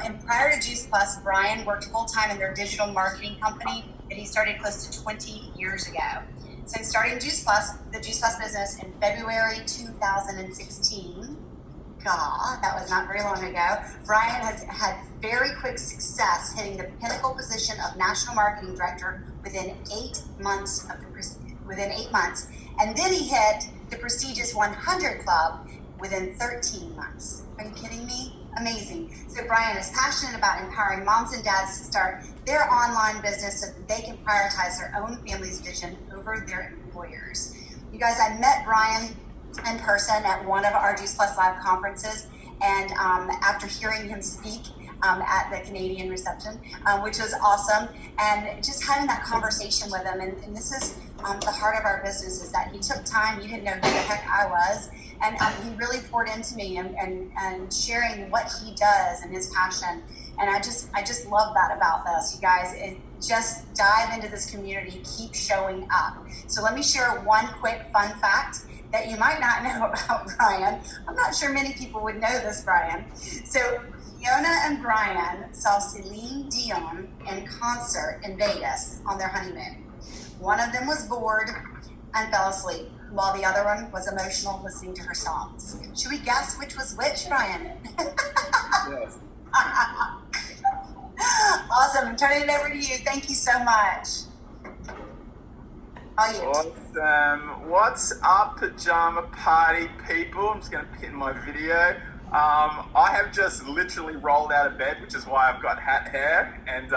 And prior to Juice Plus, Brian worked full-time in their digital marketing company that he started close to 20 years ago. Since starting the Juice Plus business in February 2016, God, that was not very long ago, Brian has had very quick success hitting the pinnacle position of National Marketing Director within 8 months. And then he hit the prestigious 100 Club within 13 months. Are you kidding me? Amazing. So Brian is passionate about empowering moms and dads to start their online business so that they can prioritize their own family's vision over their employers. You guys, I met Brian in person at one of our Juice Plus Live conferences, and after hearing him speak at the Canadian reception, which was awesome, and just having that conversation with him, and this is the heart of our business, is that he took time. You didn't know who the heck I was, and he really poured into me and sharing what he does and his passion. And I just love that about this, you guys. Just dive into this community, keep showing up. So let me share one quick fun fact that you might not know about Brian. I'm not sure many people would know this, Brian. So Fiona and Brian saw Celine Dion in concert in Vegas on their honeymoon. One of them was bored and fell asleep, while the other one was emotional listening to her songs. Should we guess which was which, Brian? Yes. Awesome. I'm turning it over to you. Thank you so much. All you. Awesome. What's up, pajama party people? I'm just going to pin my video. I have just literally rolled out of bed, which is why I've got hat hair, and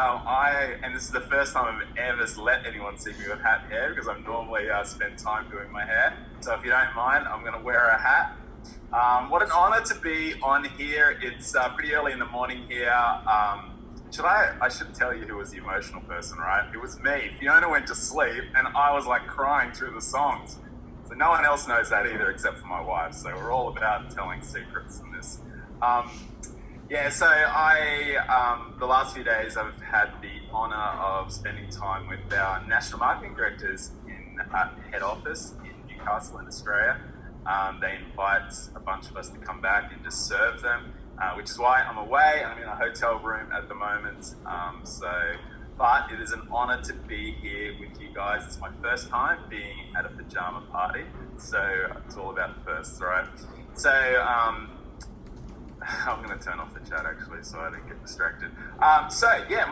this is the first time I've ever let anyone see me with hat hair, because I normally spend time doing my hair. So if you don't mind, I'm going to wear a hat. What an honor to be on here. It's pretty early in the morning here. I should tell you who was the emotional person, right? It was me. Fiona went to sleep and I was like crying through the songs. So no one else knows that either except for my wife. So we're all about telling secrets in this. So the last few days I've had the honor of spending time with our national marketing directors at head office in Newcastle in Australia. They invite a bunch of us to come back and just serve them, which is why I'm away. I'm in a hotel room at the moment. But it is an honor to be here with you guys. It's my first time being at a pajama party. So it's all about the firsts, right? So I'm going to turn off the chat actually so I don't get distracted. My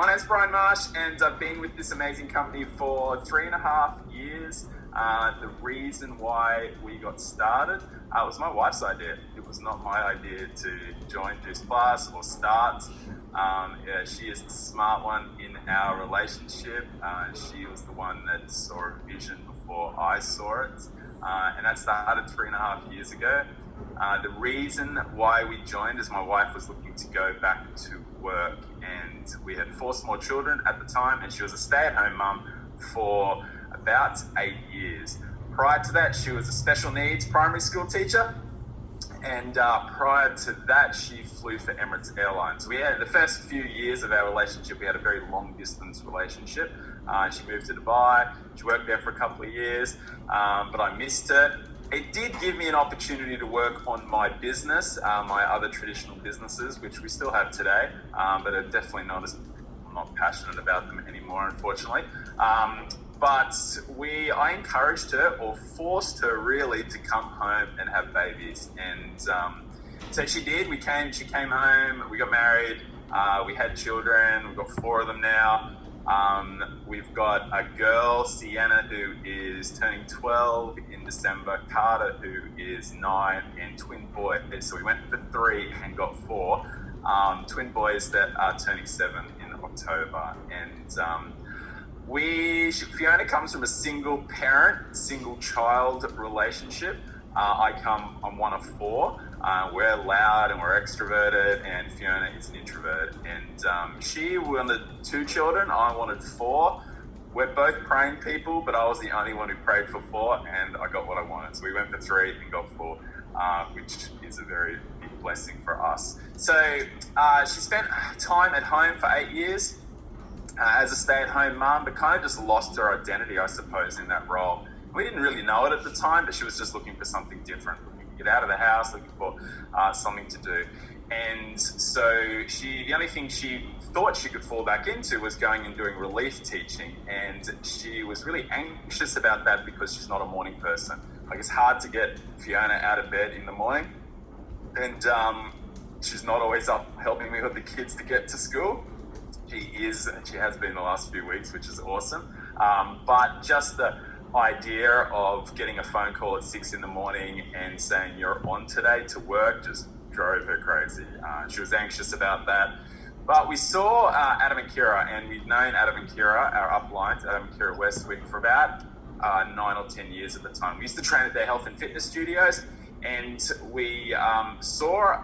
name's Brian Marsh, and I've been with this amazing company for 3.5 years. The reason why we got started was my wife's idea. It was not my idea to join Juice Plus or start. She is the smart one in our relationship. She was the one that saw a vision before I saw it. And that started 3.5 years ago. The reason why we joined is my wife was looking to go back to work, and we had 4 small children at the time, and she was a stay-at-home mum for about 8 years. Prior to that, she was a special needs primary school teacher, and prior to that, she flew for Emirates Airlines. We had the first few years of our relationship, we had a very long distance relationship. She moved to Dubai. She worked there for a couple of years, but I missed her. It did give me an opportunity to work on my business, my other traditional businesses, which we still have today, but are definitely I'm not passionate about them anymore, unfortunately. But I encouraged her, or forced her really, to come home and have babies. And so she did. She came home, we got married, we had children, we've got 4 of them now. We've got a girl, Sienna, who is turning 12 in December, Carter, who is 9, and twin boys. So we went for 3 and got 4. Twin boys that are turning 7 in October. And Fiona comes from a single parent, single child relationship. I'm one of 4. We're loud and we're extroverted, and Fiona is an introvert. And she wanted 2 children, I wanted 4. We're both praying people, but I was the only one who prayed for 4, and I got what I wanted. So we went for 3 and got 4, which is a very big blessing for us. So she spent time at home for 8 years. As a stay-at-home mum, but kind of just lost her identity, I suppose, in that role. We didn't really know it at the time, but she was just looking for something different, looking to get out of the house, looking for something to do. And so the only thing she thought she could fall back into was going and doing relief teaching. And she was really anxious about that because she's not a morning person. Like, it's hard to get Fiona out of bed in the morning. And she's not always up helping me with the kids to get to school. She has been the last few weeks, which is awesome. But just the idea of getting a phone call at 6 in the morning and saying you're on today to work just drove her crazy. She was anxious about that. But we saw Adam and Kira, and we'd known Adam and Kira, our uplines, Adam and Kira Westwick, for about 9 or 10 years at the time. We used to train at their health and fitness studios, and we saw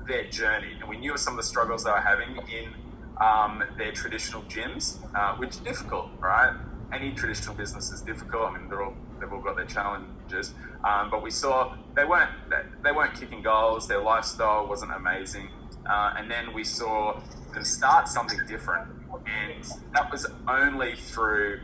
their journey, and we knew some of the struggles they were having in their traditional gyms, which is difficult, right? Any traditional business is difficult. I mean, they've all got their challenges, but we saw they weren't kicking goals. Their lifestyle wasn't amazing, and then we saw them start something different, and that was only through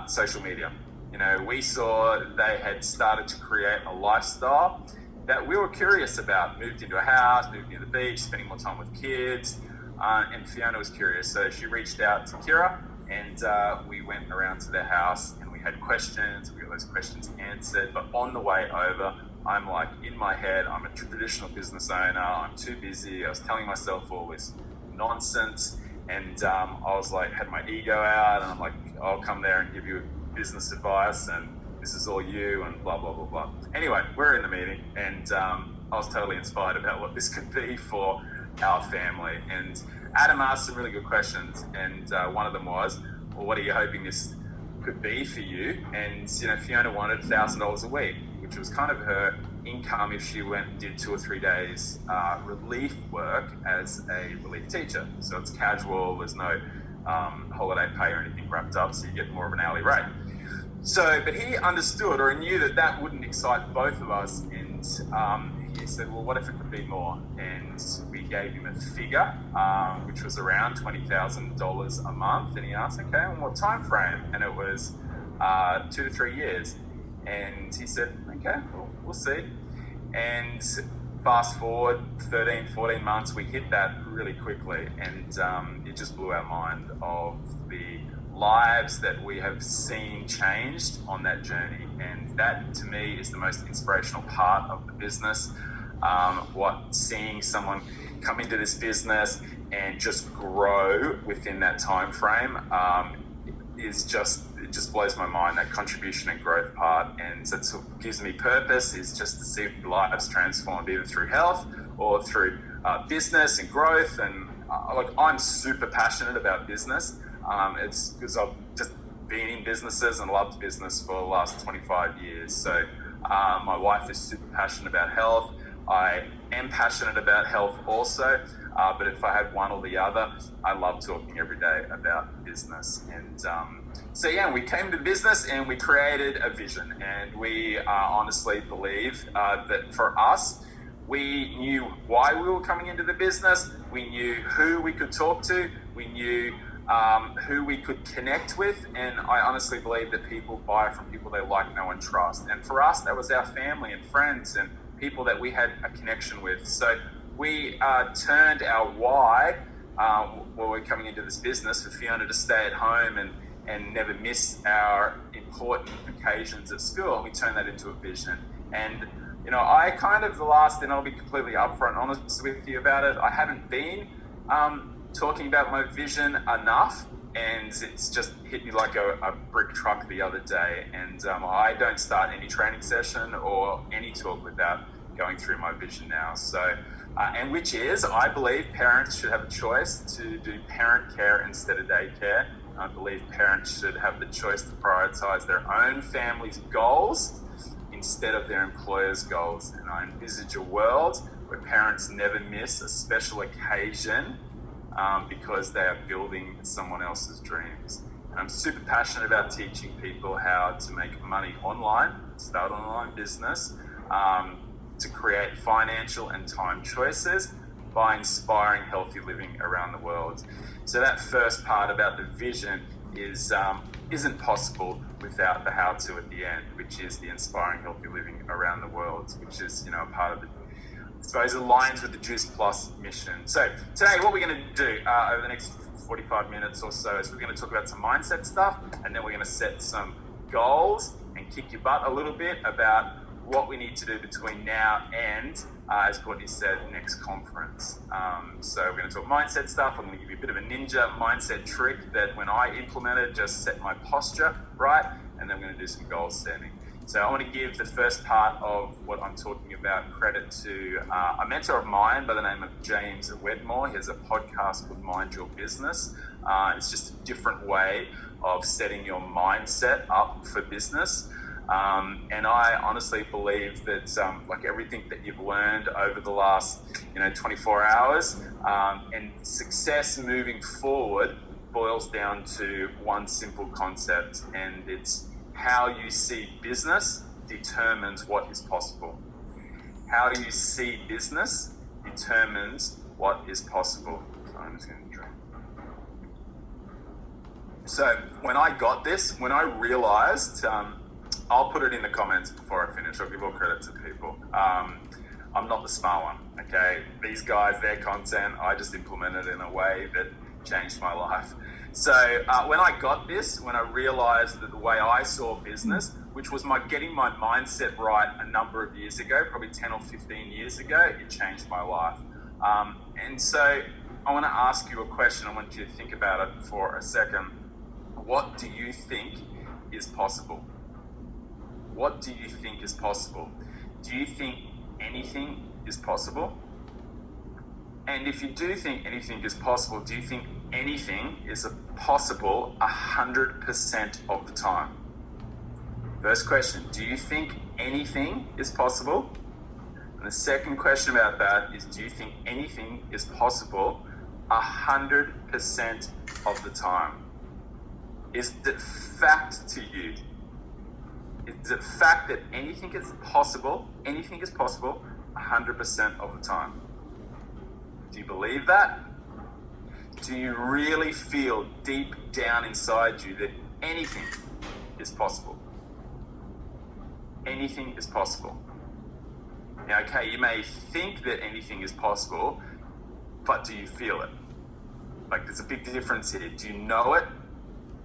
social media. You know, we saw they had started to create a lifestyle that we were curious about. Moved into a house, moved near the beach, spending more time with kids, and Fiona was curious, so she reached out to Kira. And we went around to their house and we had questions. We got those questions answered. But on the way over, I'm like, in my head, I'm a traditional business owner. I'm too busy. I was telling myself all this nonsense. And I was like, had my ego out. And I'm like, I'll come there and give you business advice. And this is all you and blah, blah, blah, blah. Anyway, we're in the meeting. And I was totally inspired about what this could be for our family. And Adam asked some really good questions, and one of them was, well, what are you hoping this could be for you? And, you know, Fiona wanted $1,000 a week, which was kind of her income if she went and did 2 or 3 days relief work as a relief teacher. So it's casual, there's no holiday pay or anything wrapped up, so you get more of an hourly rate. So, but he understood, or he knew that wouldn't excite both of us, and he said, well, what if it could be more? And we gave him a figure, which was around $20,000 a month. And he asked, okay, and what time frame? And it was 2 to 3 years. And he said, okay, well, we'll see. And fast forward 13, 14 months, we hit that really quickly. And it just blew our mind of the lives that we have seen changed on that journey. And that, to me, is the most inspirational part of the business. Seeing someone come into this business and just grow within that time frame it just blows my mind, that contribution and growth part. And that's what gives me purpose, is just to see lives transformed, either through health or through business and growth. And I'm super passionate about business. It's because I've just been in businesses and loved business for the last 25 years. So my wife is super passionate about health. I am passionate about health also, but if I had one or the other, I love talking every day about business. And we came to business and we created a vision. And we honestly believe that for us, we knew why we were coming into the business. We knew who we could talk to. We knew who we could connect with, and I honestly believe that people buy from people they like, know, and trust. And for us, that was our family and friends and people that we had a connection with. So we turned our why while we're coming into this business for Fiona to stay at home and never miss our important occasions at school. And we turned that into a vision. And you know, I kind of and I'll be completely upfront honest with you about it, I haven't been talking about my vision enough, and it's just hit me like a brick truck the other day. And I don't start any training session or any talk without going through my vision now. So, and which is, I believe parents should have a choice to do parent care instead of daycare. I believe parents should have the choice to prioritize their own family's goals instead of their employer's goals. And I envisage a world where parents never miss a special occasion because they are building someone else's dreams. And I'm super passionate about teaching people how to make money online, start an online business, to create financial and time choices by inspiring healthy living around the world. So that first part about the vision isn't possible without the how-to at the end, which is the inspiring healthy living around the world, which is, you know, a part of suppose aligns with the Juice Plus mission. So today what we're going to do over the next 45 minutes or so is we're going to talk about some mindset stuff, and then we're going to set some goals and kick your butt a little bit about what we need to do between now and, as Courtney said, next conference. So we're going to talk mindset stuff. I'm going to give you a bit of a ninja mindset trick that when I implement it, just set my posture right, and then we're going to do some goal setting. So I want to give the first part of what I'm talking about credit to a mentor of mine by the name of James Wedmore. He has a podcast called Mind Your Business. It's just a different way of setting your mindset up for business. And I honestly believe that like everything that you've learned over the last 24 hours and success moving forward boils down to one simple concept, and it's how you see business determines what is possible. How do you see business determines what is possible. So I'm just going to drink. So when I got this, when I realized, I'll put it in the comments before I finish. I'll give all credit to people. I'm not the smart one, okay? These guys, their content, I just implemented in a way that changed my life. So when I got this, when I realized that the way I saw business, which was getting my mindset right a number of years ago, probably 10 or 15 years ago, it changed my life. And so I want to ask you a question. I want you to think about it for a second. What do you think is possible? What do you think is possible? Do you think anything is possible? And if you do think anything is possible, do you think anything is possible 100% of the time? First question, do you think anything is possible? And the second question about that is, do you think anything is possible 100% of the time? Is it fact to you? Is it fact that anything is possible 100% of the time? Do you believe that? Do you really feel deep down inside you that anything is possible? Anything is possible. Now, okay, you may think that anything is possible, but do you feel it? Like, there's a big difference here. Do you know it?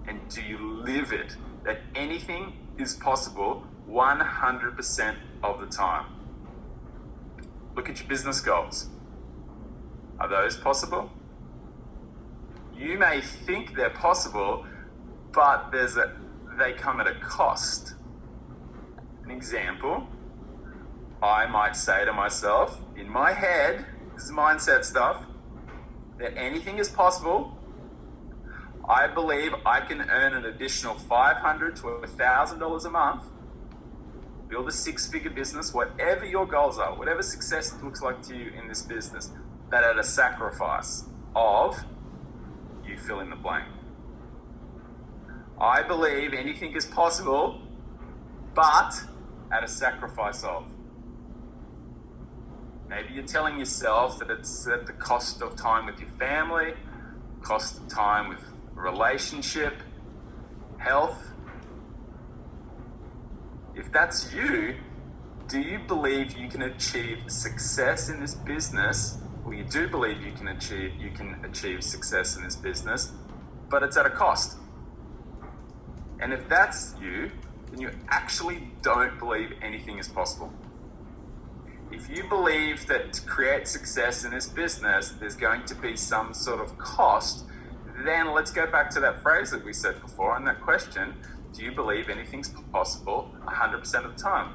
And do you live it? That anything is possible 100% of the time. Look at your business goals. Are those possible? You may think they're possible, but they come at a cost. An example, I might say to myself, in my head, this is mindset stuff, that anything is possible. I believe I can earn an additional $500 to $1,000 a month, build a six-figure business, whatever your goals are, whatever success looks like to you in this business, but at a sacrifice of, you fill in the blank. I believe anything is possible, but at a sacrifice of. Maybe you're telling yourself that it's at the cost of time with your family, cost of time with relationship, health. If that's you, do you believe you can achieve success in this business? Well, you do believe you can achieve success in this business, but it's at a cost. And if that's you, then you actually don't believe anything is possible. If you believe that to create success in this business, there's going to be some sort of cost, then let's go back to that phrase that we said before and that question, do you believe anything's possible 100% of the time?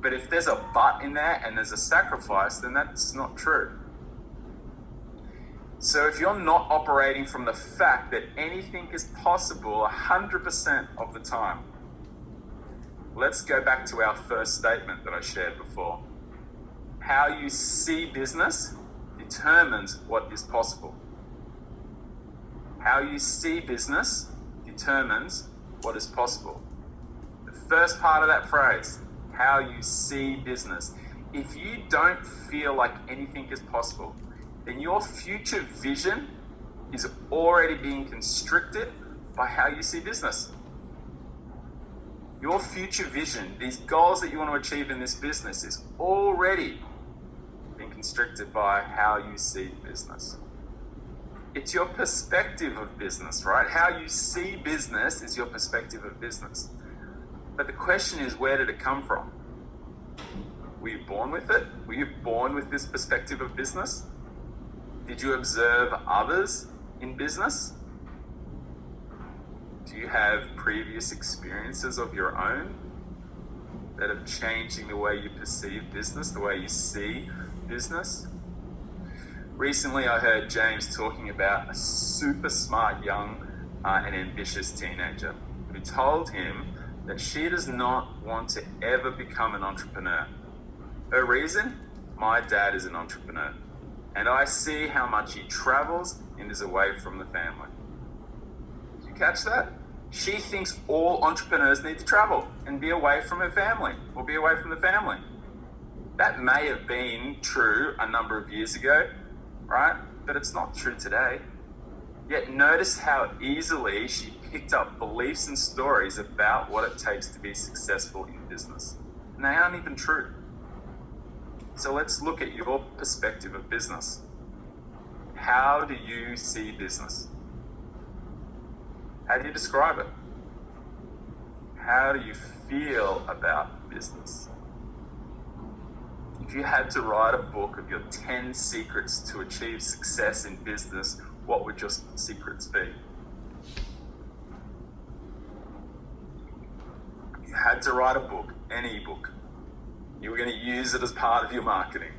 But if there's a but in there and there's a sacrifice, then that's not true. So if you're not operating from the fact that anything is possible 100% of the time, let's go back to our first statement that I shared before. How you see business determines what is possible. How you see business determines what is possible. The first part of that phrase, how you see business. If you don't feel like anything is possible, then your future vision is already being constricted by how you see business. Your future vision, these goals that you want to achieve in this business, is already constricted by how you see business. It's your perspective of business, right? How you see business is your perspective of business. But the question is, where did it come from? Were you born with it? Were you born with this perspective of business? Did you observe others in business? Do you have previous experiences of your own that are changing the way you perceive business, the way you see business? Recently, I heard James talking about a super smart young and ambitious teenager who told him that she does not want to ever become an entrepreneur. Her reason? My dad is an entrepreneur, and I see how much he travels and is away from the family. Did you catch that? She thinks all entrepreneurs need to travel and be away from her family or be away from the family. That may have been true a number of years ago, right? But it's not true today. Yet notice how easily she picked up beliefs and stories about what it takes to be successful in business. And they aren't even true. So let's look at your perspective of business. How do you see business? How do you describe it? How do you feel about business? If you had to write a book of your 10 secrets to achieve success in business, what would your secrets be? You had to write a book, any book. You were going to use it as part of your marketing.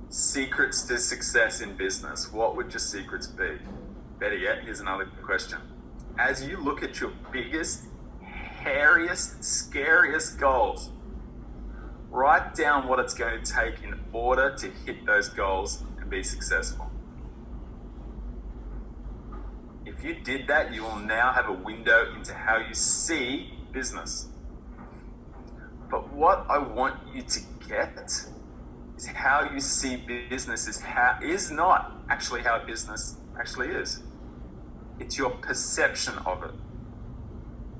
Secrets to success in business. What would your secrets be? Better yet, here's another question. As you look at your biggest, hairiest, scariest goals, write down what it's going to take in order to hit those goals and be successful. If you did that, you will now have a window into how you see business. But what I want you to get is how you see business is not actually how business actually is. It's your perception of it.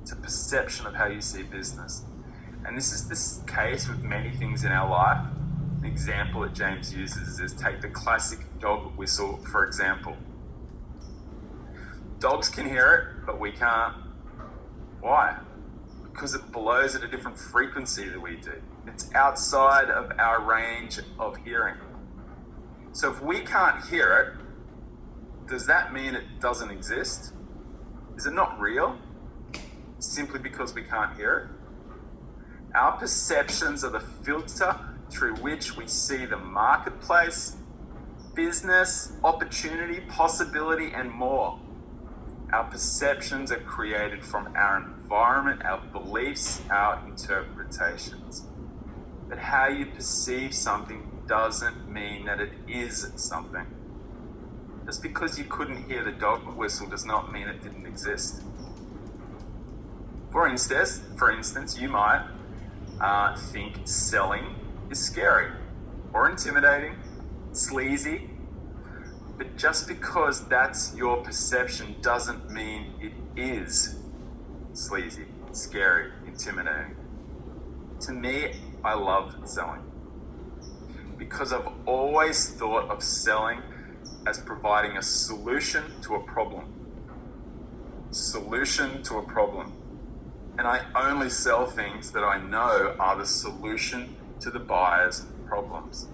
It's a perception of how you see business. And this is the case with many things in our life. An example that James uses is take the classic dog whistle, for example. Dogs can hear it, but we can't. Why? Because it blows at a different frequency than we do. It's outside of our range of hearing. So if we can't hear it, does that mean it doesn't exist? Is it not real? Simply because we can't hear it? Our perceptions are the filter through which we see the marketplace, business, opportunity, possibility, and more. Our perceptions are created from our environment, our beliefs, our interpretations. But how you perceive something doesn't mean that it is something. Just because you couldn't hear the dog whistle does not mean it didn't exist. For instance, you might think selling is scary or intimidating, sleazy. But just because that's your perception doesn't mean it is sleazy, scary, intimidating. To me, I love selling because I've always thought of selling as providing a solution to a problem. Solution to a problem. And I only sell things that I know are the solution to the buyer's problems.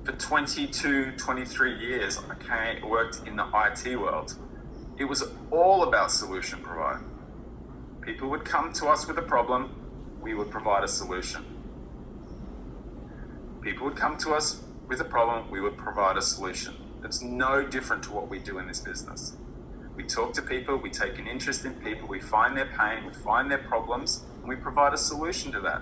For 22, 23 years, I worked in the IT world. It was all about solution providing. People would come to us with a problem, we would provide a solution. People would come to us with a problem, we would provide a solution. It's no different to what we do in this business. We talk to people, we take an interest in people, we find their pain, we find their problems, and we provide a solution to that.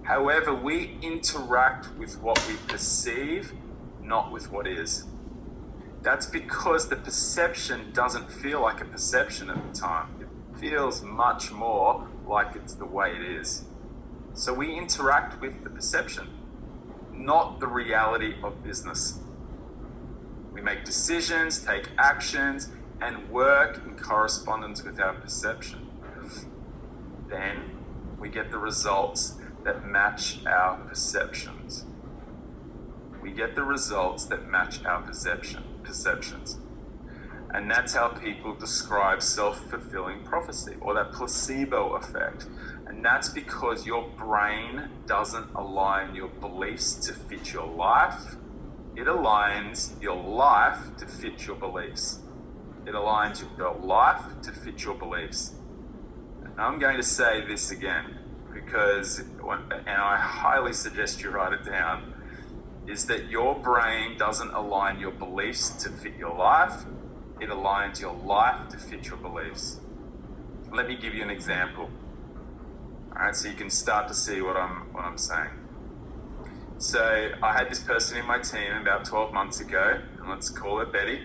However, we interact with what we perceive, not with what is. That's because the perception doesn't feel like a perception at the time. It feels much more like it's the way it is. So we interact with the perception, not the reality of business. We make decisions, take actions, and work in correspondence with our perception. Then we get the results that match our perceptions. We get the results that match our perceptions. And that's how people describe self-fulfilling prophecy, or that placebo effect. And that's because your brain doesn't align your beliefs to fit your life. It aligns your life to fit your beliefs. It aligns your life to fit your beliefs. And I'm going to say this again, because, and I highly suggest you write it down, is that your brain doesn't align your beliefs to fit your life. It aligns your life to fit your beliefs. Let me give you an example. All right, so you can start to see what I'm saying. So I had this person in my team about 12 months ago, and let's call her Betty.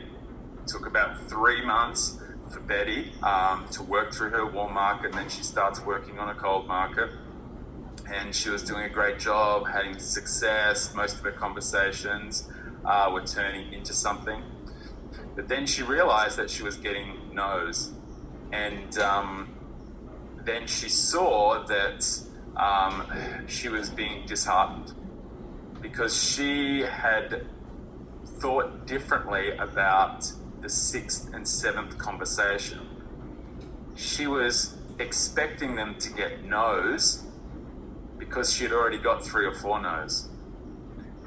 It took about 3 months for Betty to work through her warm market, and then she starts working on a cold market. And she was doing a great job, having success. Most of her conversations were turning into something. But then she realized that she was getting no's. And then she saw that she was being disheartened because she had thought differently about the 6th and 7th conversation. She was expecting them to get no's because she had already got 3 or 4 no's.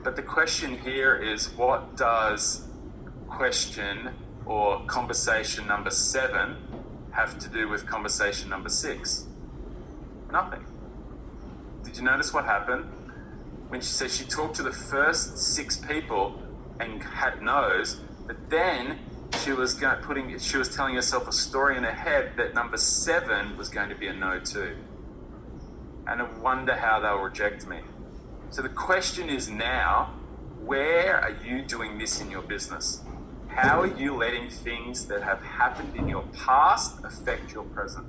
But the question here is, what does question or conversation number 7 have to do with conversation number 6? Nothing. Did you notice what happened? When she said she talked to the first 6 people and had no's, but then she was telling herself a story in her head that number 7 was going to be a no too. And I wonder how they'll reject me. So the question is now, where are you doing this in your business? How are you letting things that have happened in your past affect your present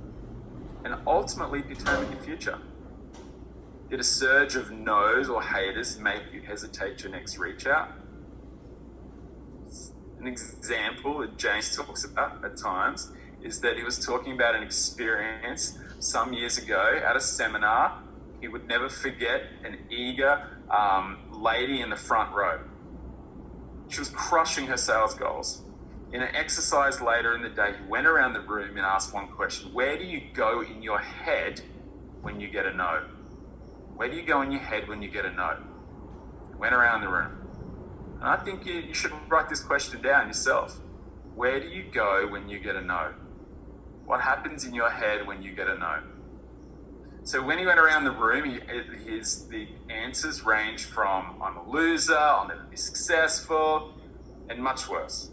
and ultimately determine your future? Did a surge of no's or haters make you hesitate your next reach out? An example that James talks about at times is that he was talking about an experience some years ago at a seminar. He would never forget an eager lady in the front row. She was crushing her sales goals. In an exercise later in the day, he went around the room and asked one question: where do you go in your head when you get a no? Where do you go in your head when you get a no? He went around the room. And I think you should write this question down yourself. Where do you go when you get a no? What happens in your head when you get a no? So when he went around the room, the answers ranged from, I'm a loser, I'll never be successful, and much worse.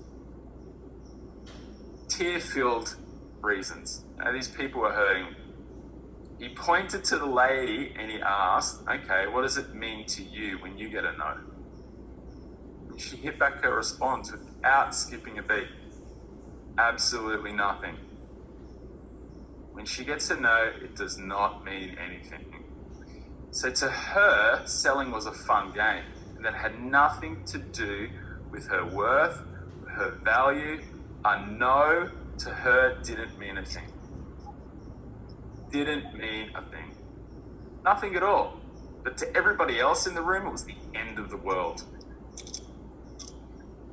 Tear-filled reasons. Now, these people were hurting. He pointed to the lady and he asked, okay, what does it mean to you when you get a no? And she hit back her response without skipping a beat. Absolutely nothing. When she gets a no, it does not mean anything. So to her, selling was a fun game that had nothing to do with her worth, her value. A no to her didn't mean a thing. Didn't mean a thing. Nothing at all. But to everybody else in the room, it was the end of the world.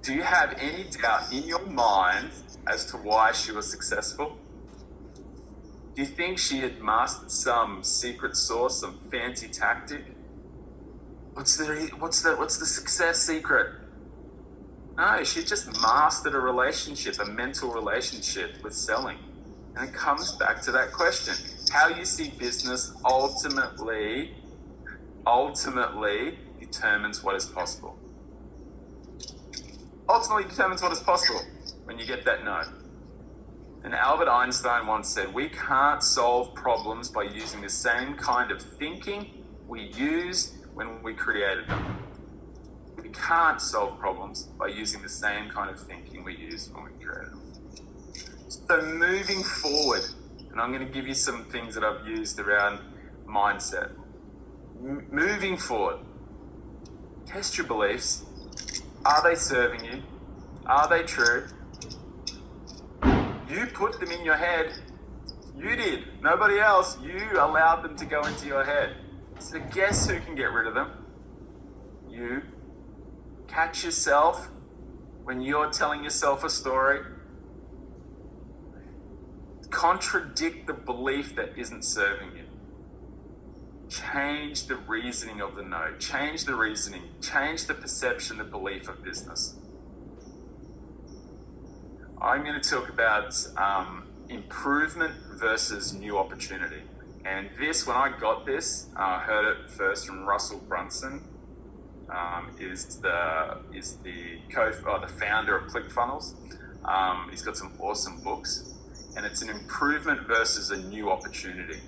Do you have any doubt in your mind as to why she was successful? Do you think she had mastered some secret sauce, some fancy tactic? What's the success secret? No, she just mastered a relationship, a mental relationship with selling. And it comes back to that question. How you see business ultimately determines what is possible. Ultimately determines what is possible when you get that no. And Albert Einstein once said, we can't solve problems by using the same kind of thinking we used when we created them. We can't solve problems by using the same kind of thinking we used when we created them. So moving forward, and I'm going to give you some things that I've used around mindset. Moving forward, test your beliefs. Are they serving you? Are they true? You put them in your head. You did. Nobody else. You allowed them to go into your head. So guess who can get rid of them? You. Catch yourself when you're telling yourself a story. Contradict the belief that isn't serving you. Change the reasoning of the no. Change the reasoning. Change the perception, the belief of business. I'm going to talk about improvement versus new opportunity. And this, when I got this, I heard it first from Russell Brunson, is the founder of ClickFunnels. He's got some awesome books, and it's an improvement versus a new opportunity.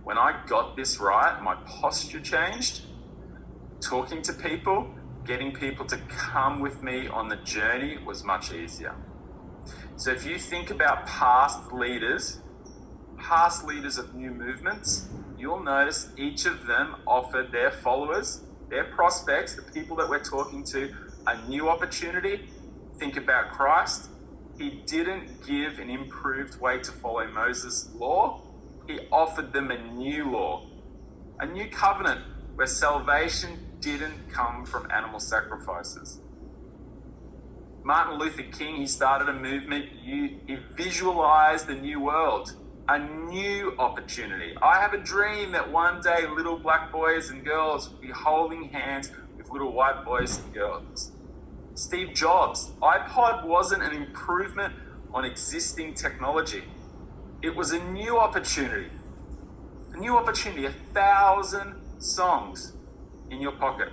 When I got this right, my posture changed. Talking to people, getting people to come with me on the journey was much easier. So if you think about past leaders of new movements, you'll notice each of them offered their followers, their prospects, the people that we're talking to, a new opportunity. Think about Christ. He didn't give an improved way to follow Moses' law. He offered them a new law, a new covenant where salvation didn't come from animal sacrifices. Martin Luther King, he started a movement. He visualized the new world, a new opportunity. I have a dream that one day little black boys and girls will be holding hands with little white boys and girls. Steve Jobs, iPod wasn't an improvement on existing technology. It was a new opportunity. A new opportunity, 1,000 songs in your pocket.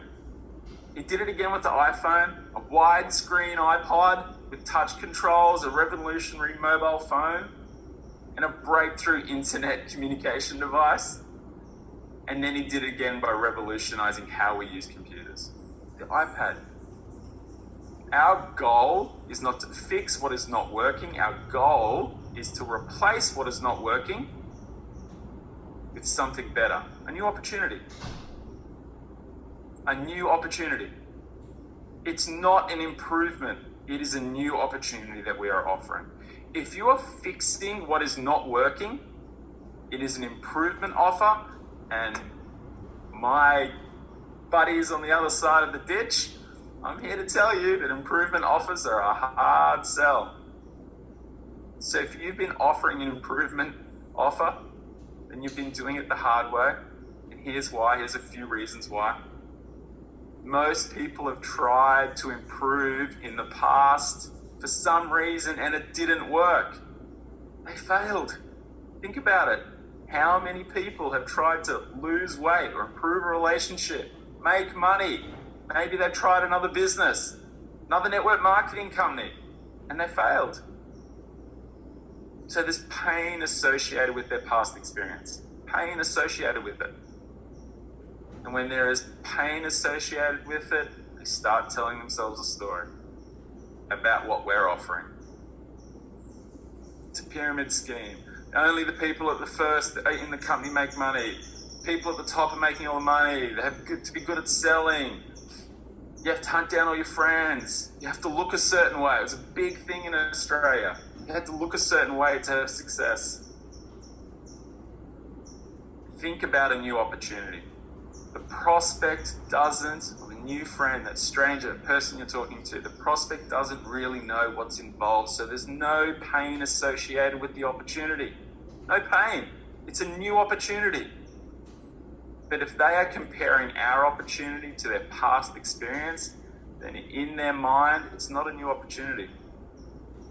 He did it again with the iPhone, a widescreen iPod with touch controls, a revolutionary mobile phone, and a breakthrough internet communication device. And then he did it again by revolutionizing how we use computers. The iPad. Our goal is not to fix what is not working. Our goal is to replace what is not working with something better. A new opportunity. A new opportunity. It's not an improvement. It is a new opportunity that we are offering. If you are fixing what is not working, it is an improvement offer, and my buddies on the other side of the ditch, I'm here to tell you that improvement offers are a hard sell. So if you've been offering an improvement offer, then you've been doing it the hard way. And here's why, here's a few reasons why. Most people have tried to improve in the past for some reason and it didn't work. They failed. Think about it. How many people have tried to lose weight or improve a relationship, make money? Maybe they tried another business, another network marketing company, and they failed. So there's pain associated with their past experience, pain associated with it. And when there is pain associated with it, they start telling themselves a story about what we're offering. It's a pyramid scheme. Only the people at the first in the company make money. People at the top are making all the money. They have to be good at selling. You have to hunt down all your friends. You have to look a certain way. It was a big thing in Australia. You had to look a certain way to have success. Think about a new opportunity. The prospect doesn't, or the new friend, that stranger, person you're talking to, the prospect doesn't really know what's involved. So there's no pain associated with the opportunity. No pain. It's a new opportunity. But if they are comparing our opportunity to their past experience, then in their mind, it's not a new opportunity.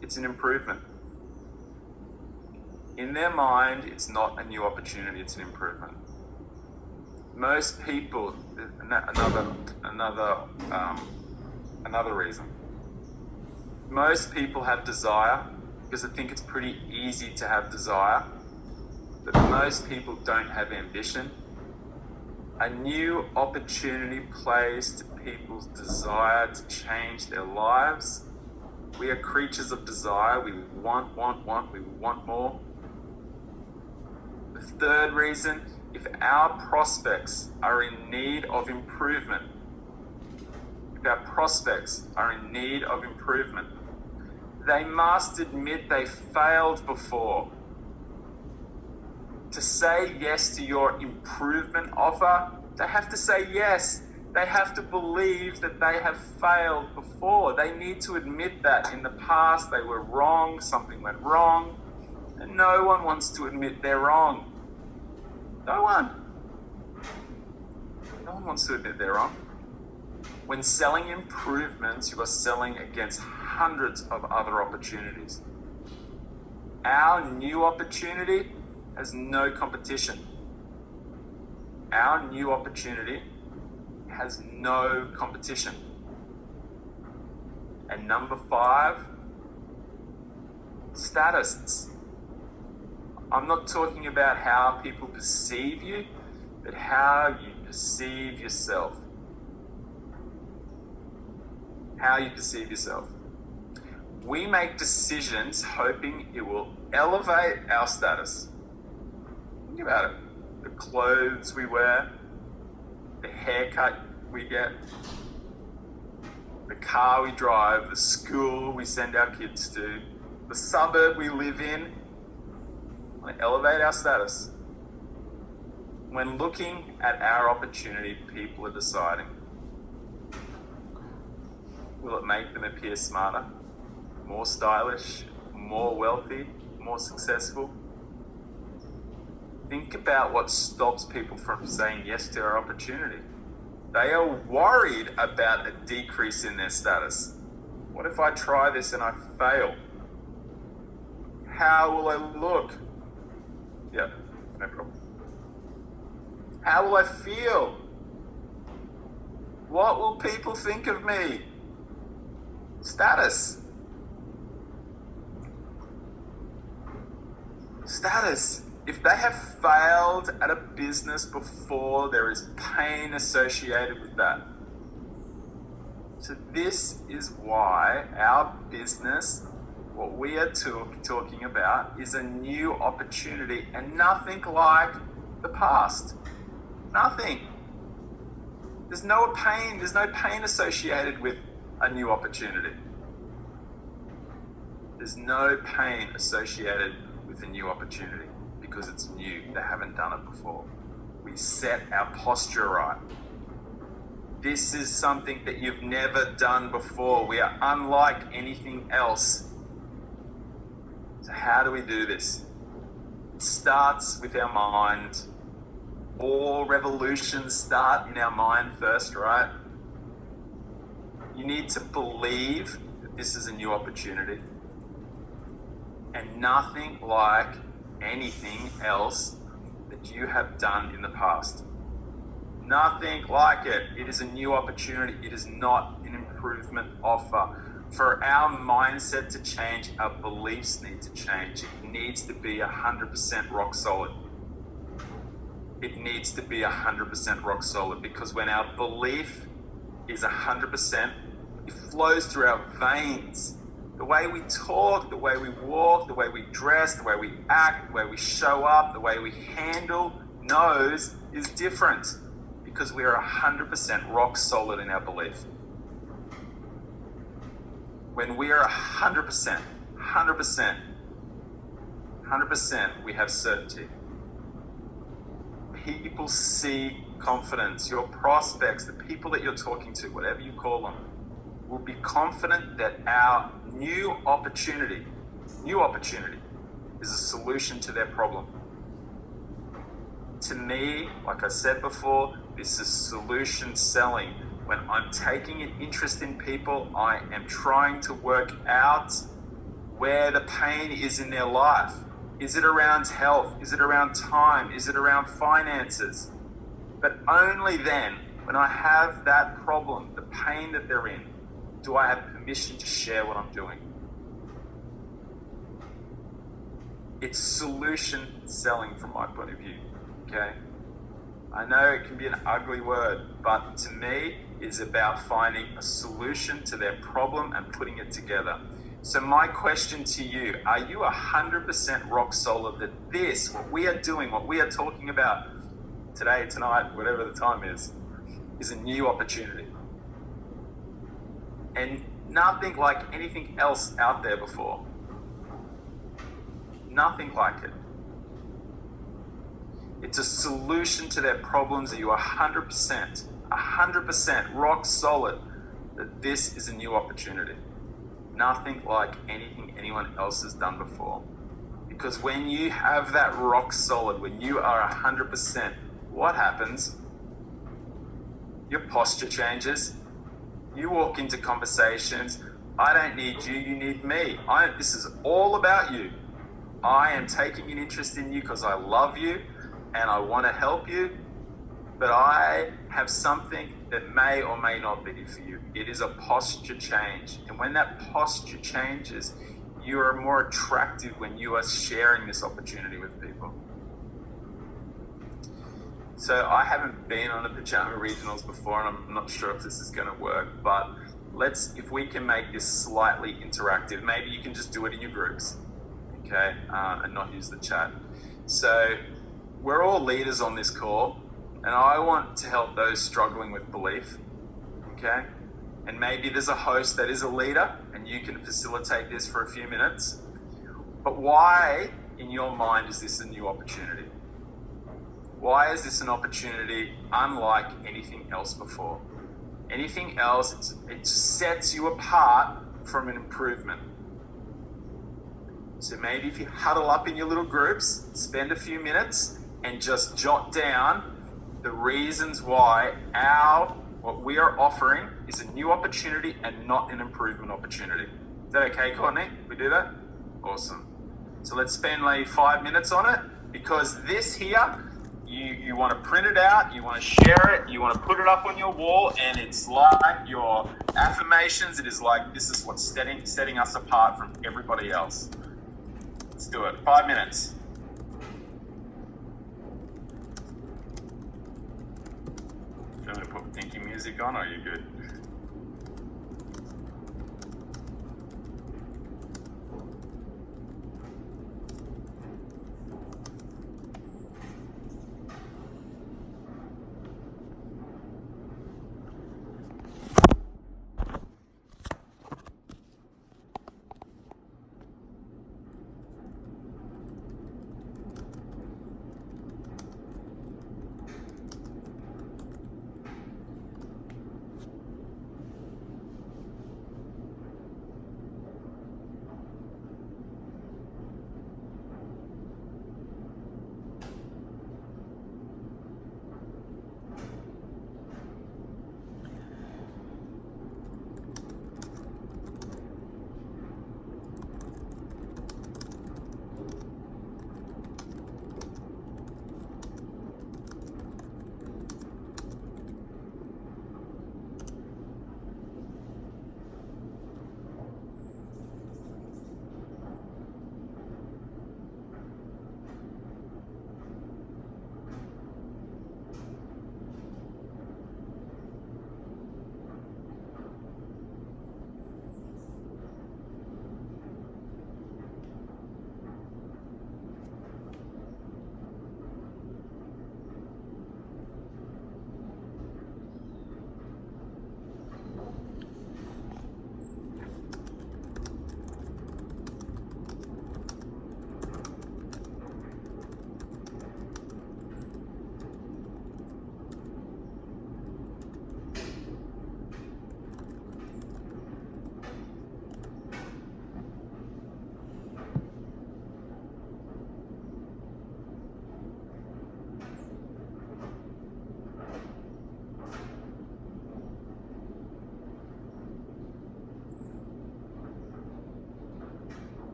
It's an improvement. In their mind, it's not a new opportunity, it's an improvement. Most people, another reason. Most people have desire because they think it's pretty easy to have desire, but most people don't have ambition. A new opportunity plays to people's desire to change their lives. We are creatures of desire. We want, we want more. The third reason, if our prospects are in need of improvement, they must admit they failed before. To say yes to your improvement offer They have to say yes. They have to believe that they have failed before. They need to admit that in the past they were wrong, something went wrong, and no one wants to admit they're wrong. No one. No one wants to admit they're wrong. When selling improvements, you are selling against hundreds of other opportunities. Our new opportunity has no competition. Our new opportunity has no competition. And number 5, status. I'm not talking about how people perceive you, but how you perceive yourself. How you perceive yourself. We make decisions hoping it will elevate our status. Think about it. The clothes we wear, the haircut we get, the car we drive, the school we send our kids to, the suburb we live in, want to elevate our status. When looking at our opportunity, people are deciding, will it make them appear smarter, more stylish, more wealthy, more successful? Think about what stops people from saying yes to our opportunity. They are worried about a decrease in their status. What if I try this and I fail? How will I look? Yeah, no problem. How will I feel? What will people think of me? Status. Status. If they have failed at a business before, there is pain associated with that. So this is why our business, what we are talking about, is a new opportunity and nothing like the past. Nothing. There's no pain associated with a new opportunity. There's no pain associated with a new opportunity because it's new. They haven't done it before. We set our posture right. This is something that you've never done before. We are unlike anything else. So how do we do this? It starts with our mind. All revolutions start in our mind first, right? You need to believe that this is a new opportunity. And nothing like anything else that you have done in the past. Nothing like it. It is a new opportunity. It is not an improvement offer. For our mindset to change, our beliefs need to change. It needs to be 100% rock solid. It needs to be 100% rock solid, because when our belief is 100%, it flows through our veins. The way we talk, the way we walk, the way we dress, the way we act, the way we show up, the way we handle no's is different, because we are 100% rock solid in our belief. When we are 100%, we have certainty. People see confidence. Your prospects, the people that you're talking to, whatever you call them, will be confident that our new opportunity is a solution to their problem. To me, like I said before, this is solution selling. When I'm taking an interest in people, I am trying to work out where the pain is in their life. Is it around health? Is it around time? Is it around finances? But only then, when I have that problem, the pain that they're in, do I have permission to share what I'm doing. It's solution selling from my point of view, okay? I know it can be an ugly word, but to me, it's about finding a solution to their problem and putting it together. So my question to you, are you 100% rock solid that this, what we are doing, what we are talking about today, tonight, whatever the time is a new opportunity? And nothing like anything else out there before. Nothing like it. It's a solution to their problems that you are 100% rock solid that this is a new opportunity. Nothing like anything anyone else has done before. Because when you have that rock solid, when you are 100%, what happens? Your posture changes. You walk into conversations. I don't need you, you need me. This is all about you. I am taking an interest in you because I love you and I want to help you, but I have something that may or may not be for you. It is a posture change. And when that posture changes, you are more attractive when you are sharing this opportunity with people. So I haven't been on the pajama regionals before, and I'm not sure if this is going to work, but if we can make this slightly interactive, maybe you can just do it in your groups, okay, and not use the chat. So we're all leaders on this call, and I want to help those struggling with belief, okay? And maybe there's a host that is a leader, and you can facilitate this for a few minutes. But why, in your mind, is this a new opportunity? Why is this an opportunity unlike anything else before? Anything else, it sets you apart from an improvement. So maybe if you huddle up in your little groups, spend a few minutes and just jot down the reasons why what we are offering is a new opportunity and not an improvement opportunity. Is that okay, Courtney? We do that? Awesome. So let's spend like 5 minutes on it, because this here, you want to print it out, you want to share it, you want to put it up on your wall, and it's like your affirmations. It is like, this is what's setting us apart from everybody else. Let's do it. 5 minutes. Do you want me to put thinking music on, or are you good?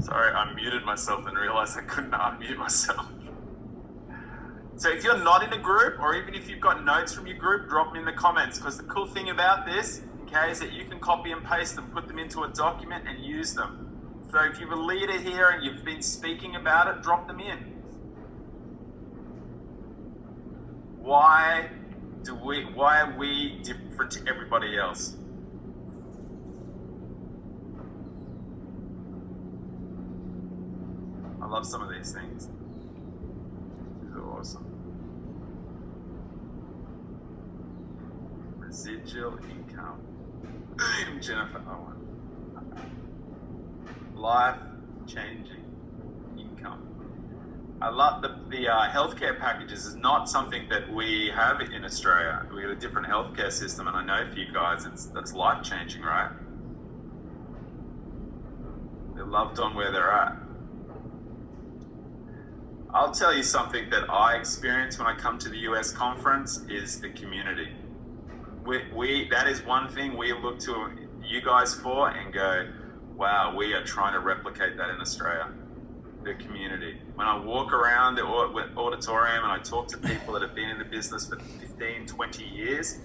Sorry, I muted myself and realized I couldn't unmute myself. So if you're not in a group, or even if you've got notes from your group, drop them in the comments, because the cool thing about this, okay, is that you can copy and paste them, put them into a document and use them. So if you're a leader here and you've been speaking about it, drop them in. Why are we different to everybody else? love some of these things. These are awesome. Residual income. Jennifer Owen. Life-changing income. I love the healthcare packages is not something that we have in Australia. We have a different healthcare system, and I know for you guys, that's life-changing, right? They're loved on where they're at. I'll tell you something that I experience when I come to the US conference is the community. We that is one thing we look to you guys for and go, wow, we are trying to replicate that in Australia. The community. When I walk around the auditorium and I talk to people that have been in the business for 15, 20 years,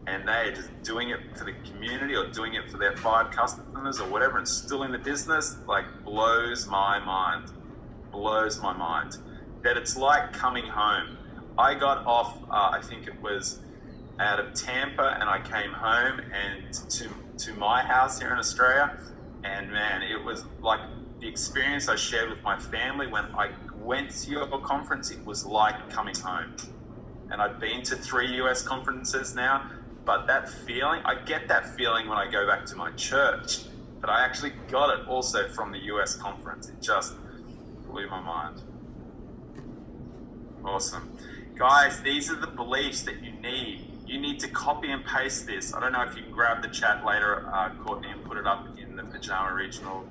and they are just doing it for the community or doing it for their 5 customers or whatever, and still in the business, like blows my mind. Blows my mind. That it's like coming home. I got off, I think it was out of Tampa, and I came home and to my house here in Australia, and man, it was like the experience I shared with my family when I went to your conference. It was like coming home. And I've been to 3 US conferences now, but that feeling, I get that feeling when I go back to my church, but I actually got it also from the US conference. It just blew my mind. Awesome. Guys, these are the beliefs that you need. You need to copy and paste this. I don't know if you can grab the chat later, Courtney, and put it up in the Pajama Regional,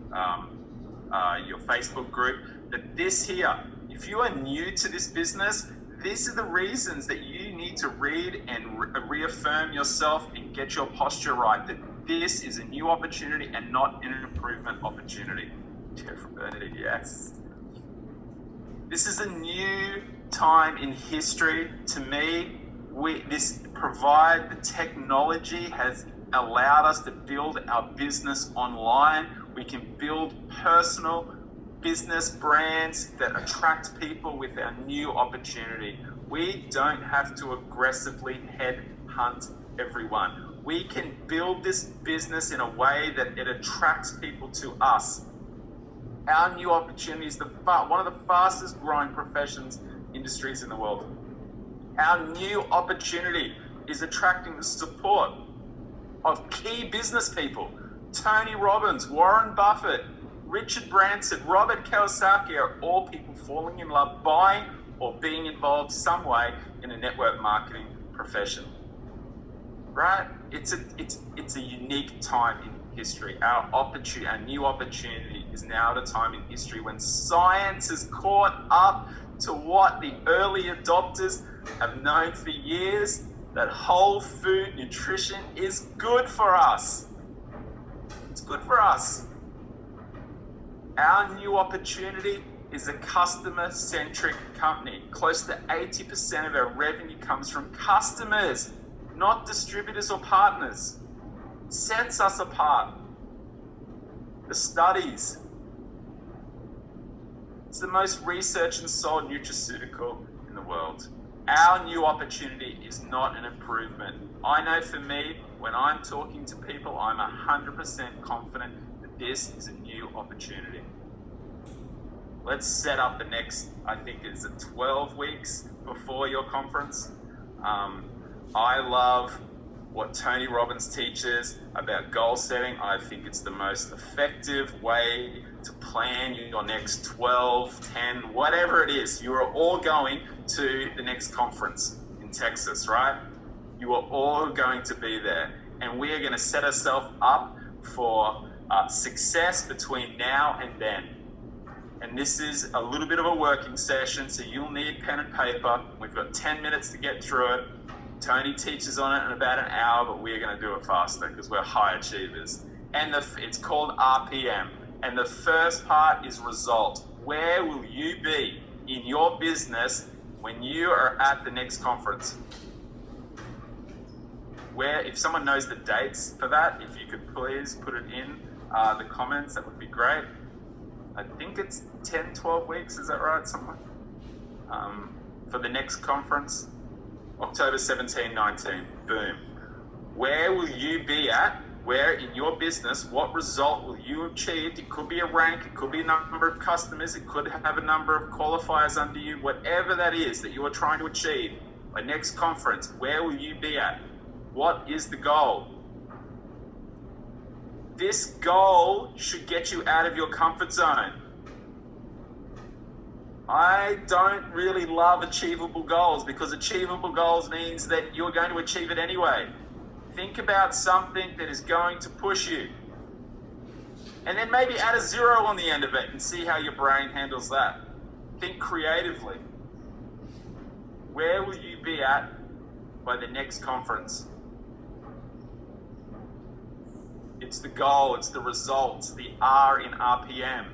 your Facebook group. But this here, if you are new to this business, these are the reasons that you need to read and reaffirm yourself and get your posture right, that this is a new opportunity and not an improvement opportunity. Yes. This is a new time in history. To me, the technology has allowed us to build our business online. We can build personal business brands that attract people with our new opportunity. We don't have to aggressively headhunt everyone. We can build this business in a way that it attracts people to us. Our new opportunity is one of the fastest growing industries in the world. Our new opportunity is attracting the support of key business people. Tony Robbins, Warren Buffett, Richard Branson, Robert Kiyosaki are all people falling in love, buying or being involved some way in a network marketing profession. Right? It's a unique time in history. Our new opportunity is now at a time in history when science has caught up to what the early adopters have known for years, that whole food nutrition is good for us. It's good for us. Our new opportunity is a customer-centric company. Close to 80% of our revenue comes from customers, not distributors or partners. Sets us apart. The studies. It's the most researched and sold nutraceutical in the world. Our new opportunity is not an improvement. I know for me, when I'm talking to people, I'm 100% confident that this is a new opportunity. Let's set up the next, I think it's 12 weeks before your conference. I love what Tony Robbins teaches about goal setting. I think it's the most effective way to plan your next 12, 10, whatever it is. You are all going to the next conference in Texas, right? You are all going to be there. And we are going to set ourselves up for success between now and then. And this is a little bit of a working session, so you'll need pen and paper. We've got 10 minutes to get through it. Tony teaches on it in about an hour, but we're going to do it faster because we're high achievers. And it's called RPM. And the first part is result. Where will you be in your business when you are at the next conference? If someone knows the dates for that, if you could please put it in the comments, that would be great. I think it's 10, 12 weeks, is that right, someone? For the next conference, October 17, 19, boom. Where will you be at where in your business, what result will you achieve? It could be a rank, it could be a number of customers, it could have a number of qualifiers under you, whatever that is that you are trying to achieve. By next conference, where will you be at? What is the goal? This goal should get you out of your comfort zone. I don't really love achievable goals because achievable goals means that you're going to achieve it anyway. Think about something that is going to push you. And then maybe add a 0 on the end of it and see how your brain handles that. Think creatively. Where will you be at by the next conference? It's the goal, it's the results, the R in RPM.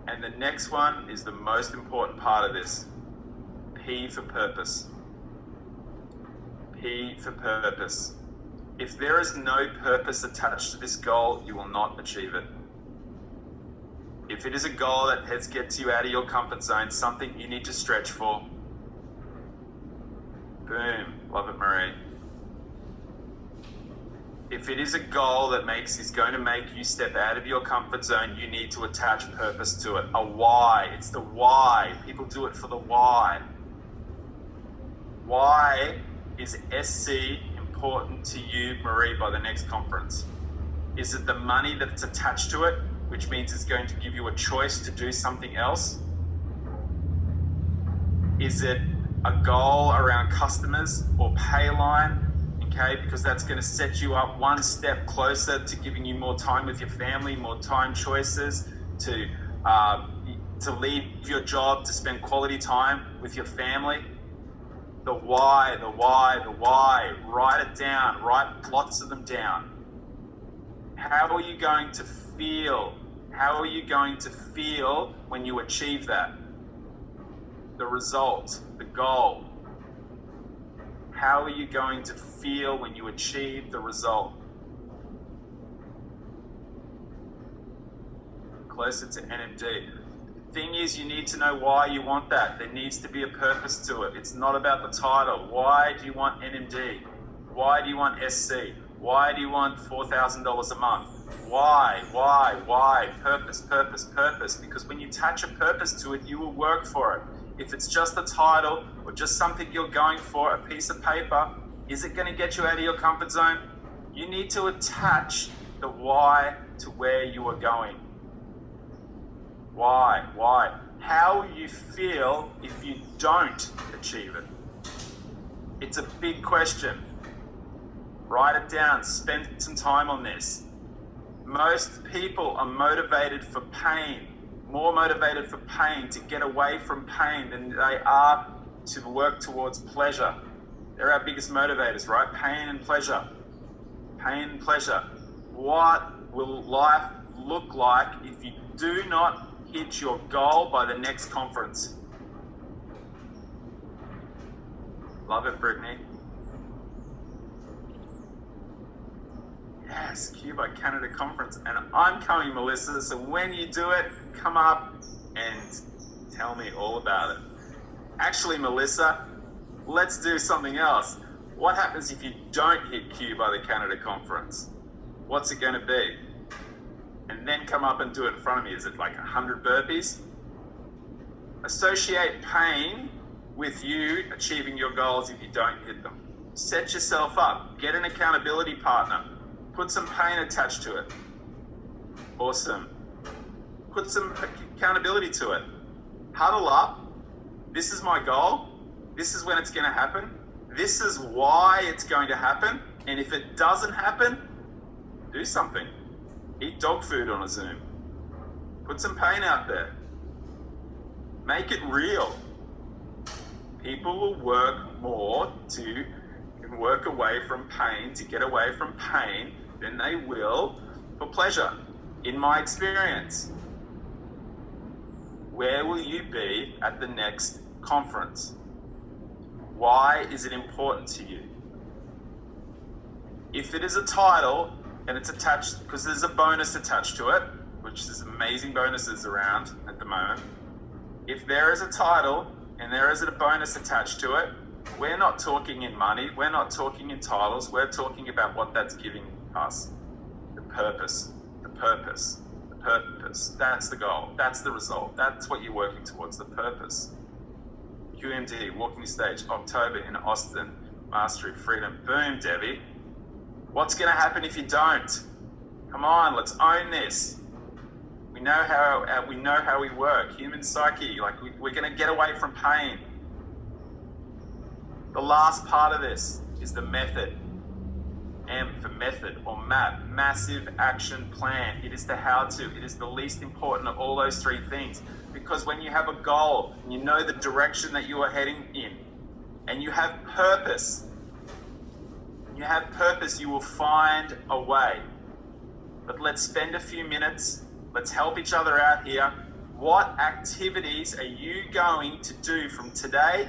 And the next one is the most important part of this. P for purpose. P for purpose. If there is no purpose attached to this goal, you will not achieve it. If it is a goal that gets you out of your comfort zone, something you need to stretch for, boom, love it, Marie. If it is a goal that is going to make you step out of your comfort zone, you need to attach purpose to it. A why. It's the why. People do it for the why. Why is SC important to you, Marie, by the next conference? Is it the money that's attached to it, which means it's going to give you a choice to do something else? Is it a goal around customers or pay line? Okay, because that's going to set you up one step closer to giving you more time with your family, more time choices, to leave your job, to spend quality time with your family. The why, the why, the why. Write it down. Write lots of them down. How are you going to feel? How are you going to feel when you achieve that? The result, the goal. How are you going to feel when you achieve the result? Closer to NMD. Thing is, you need to know why you want that. There needs to be a purpose to it. It's not about the title. Why do you want NMD? Why do you want SC? Why do you want $4,000 a month? Why? Purpose, purpose, purpose. Because when you attach a purpose to it, you will work for it. If it's just a title or just something you're going for, a piece of paper, is it going to get you out of your comfort zone? You need to attach the why to where you are going. Why? How will you feel if you don't achieve it? It's a big question. Write it down, spend some time on this. Most people are motivated for pain. More motivated for pain, to get away from pain than they are to work towards pleasure. They're our biggest motivators, right? Pain and pleasure. Pain and pleasure. What will life look like if you do not hit your goal by the next conference? Love it, Brittany. Yes, Cuba Canada Conference. And I'm coming, Melissa. So when you do it, come up and tell me all about it. Actually, Melissa, let's do something else. What happens if you don't hit Q by the Canada Conference? What's it going to be? And then come up and do it in front of me. Is it like 100 burpees? Associate pain with you achieving your goals if you don't hit them. Set yourself up. Get an accountability partner. Put some pain attached to it. Awesome. Put some accountability to it. Huddle up. This is my goal. This is when it's going to happen. This is why it's going to happen. And if it doesn't happen, do something. Eat dog food on a Zoom. Put some pain out there. Make it real. People will work more to work away from pain, to get away from pain, than they will for pleasure, in my experience. Where will you be at the next conference? Why is it important to you? If it is a title and it's attached, because there's a bonus attached to it, which there's amazing bonuses around at the moment, If there is a title and there is a bonus attached to it, we're not talking in money, we're not talking in titles, we're talking about what that's giving us. The purpose, the purpose, the purpose. That's the goal, that's the result, that's what you're working towards, the purpose. QMD, Walking the Stage, October in Austin, Mastery Freedom. Boom, Debbie. What's going to happen if you don't? Come on, let's own this. We know how we work. Human psyche, like we're going to get away from pain. The last part of this is the method. M for method or MAP, massive action plan. It is the how-to. It is the least important of all those three things. Because when you have a goal and you know the direction that you are heading in, and you have purpose, you will find a way. But let's spend a few minutes. Let's help each other out here. What activities are you going to do from today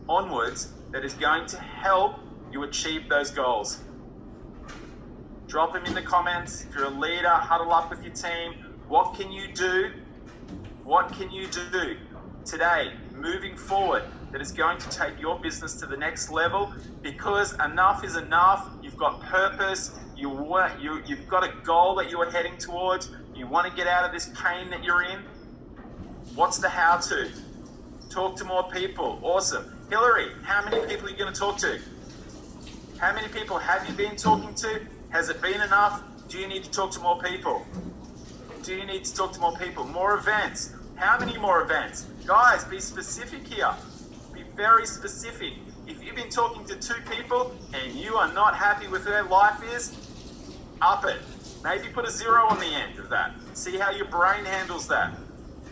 onwards that is going to help you achieve those goals? Drop them in the comments. If you're a leader, huddle up with your team. What can you do? What can you do today, moving forward, that is going to take your business to the next level? Because enough is enough. You've got purpose. You've got a goal that you are heading towards. You want to get out of this pain that you're in. What's the how-to? Talk to more people. Awesome. Hillary, how many people are you going to talk to? How many people have you been talking to? Has it been enough? Do you need to talk to more people? Do you need to talk to more people? More events. How many more events? Guys, be specific here. Be very specific. If you've been talking to 2 people and you are not happy with where life is, up it. Maybe put a 0 on the end of that. See how your brain handles that.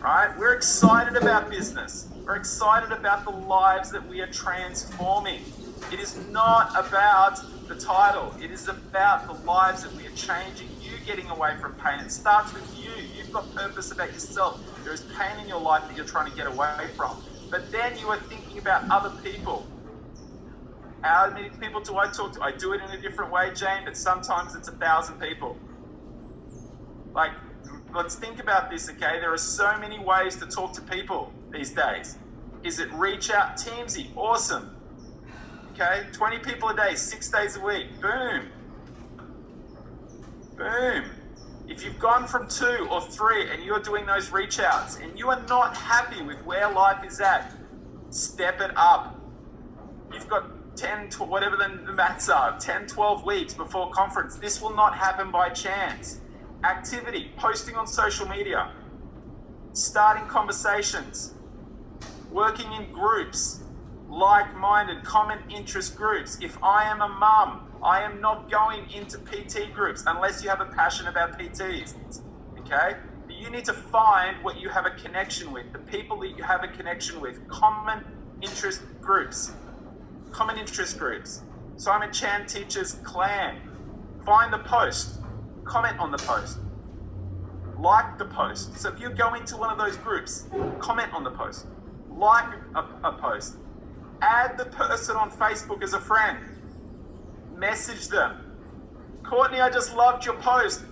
Right? We're excited about business. We're excited about the lives that we are transforming. It is not about the title. It is about the lives that we are changing. You getting away from pain. It starts with you. You've got purpose about yourself. There is pain in your life that you're trying to get away from. But then you are thinking about other people. How many people do I talk to? I do it in a different way, Jane, but sometimes it's 1,000 people. Like, let's think about this, okay? There are so many ways to talk to people these days. Is it reach out? Teamsy, awesome. Okay, 20 people a day, 6 days a week. Boom. Boom. If you've gone from 2 or 3 and you're doing those reach outs and you are not happy with where life is at, step it up. You've got 10 to whatever the maths are, 10, 12 weeks before conference. This will not happen by chance. Activity, posting on social media, starting conversations, working in groups, like-minded, common interest groups. If I am a mum, I am not going into PT groups unless you have a passion about PTs, okay? But you need to find what you have a connection with, the people that you have a connection with, common interest groups. Common interest groups. Simon Chan teaches clan. Find the post, comment on the post, like the post. So if you go into one of those groups, comment on the post, like a post, add the person on Facebook as a friend, message them. Courtney, I just loved your post.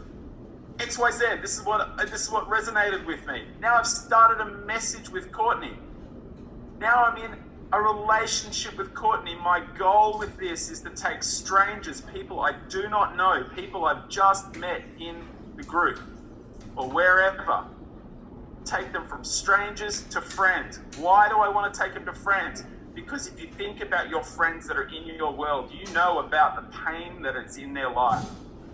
XYZ, this is what resonated with me. Now I've started a message with Courtney. Now I'm in a relationship with Courtney. My goal with this is to take strangers, people I do not know, people I've just met in the group or wherever. Take them from strangers to friends. Why do I want to take them to friends? Because if you think about your friends that are in your world, you know about the pain that is in their life.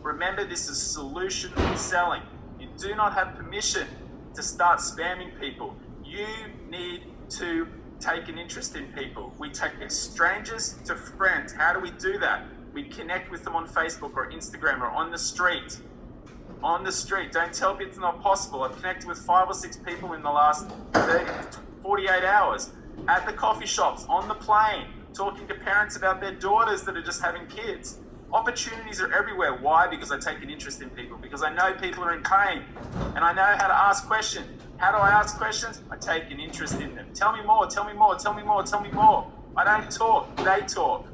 Remember, this is solution selling. You do not have permission to start spamming people. You need to take an interest in people. We take strangers to friends. How do we do that? We connect with them on Facebook or Instagram or on the street. On the street. Don't tell me it's not possible. I've connected with 5 or 6 people in the last 48 hours. At the coffee shops, on the plane, talking to parents about their daughters that are just having kids. Opportunities are everywhere. Why? Because I take an interest in people. Because I know people are in pain. And I know how to ask questions. How do I ask questions? I take an interest in them. Tell me more, tell me more, tell me more, tell me more. I don't talk, they talk.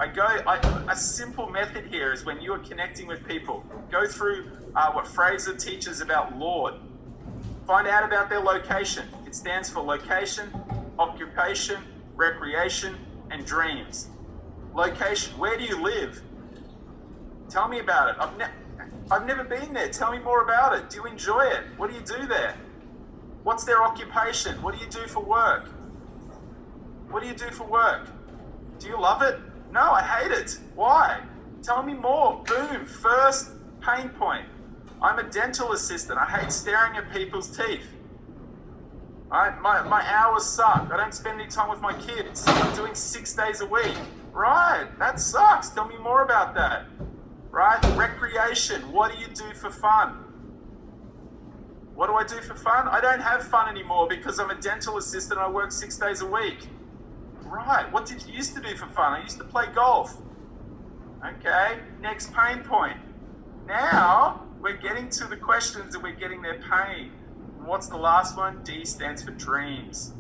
A simple method here is when you are connecting with people, go through what Fraser teaches about Lord. Find out about their location. It stands for location, occupation, recreation, and dreams. Location, where do you live? Tell me about it. I've never been there. Tell me more about it. Do you enjoy it? What do you do there? What's their occupation? What do you do for work? What do you do for work? Do you love it? No, I hate it. Why? Tell me more. Boom. First pain point. I'm a dental assistant. I hate staring at people's teeth. My hours suck. I don't spend any time with my kids. I'm doing 6 days a week. Right, that sucks. Tell me more about that. Right? Recreation. What do you do for fun? What do I do for fun? I don't have fun anymore because I'm a dental assistant and I work 6 days a week. Right, what did you used to do for fun? I used to play golf. Okay, next pain point. Now, we're getting to the questions and we're getting their pain. And what's the last one? D stands for dreams.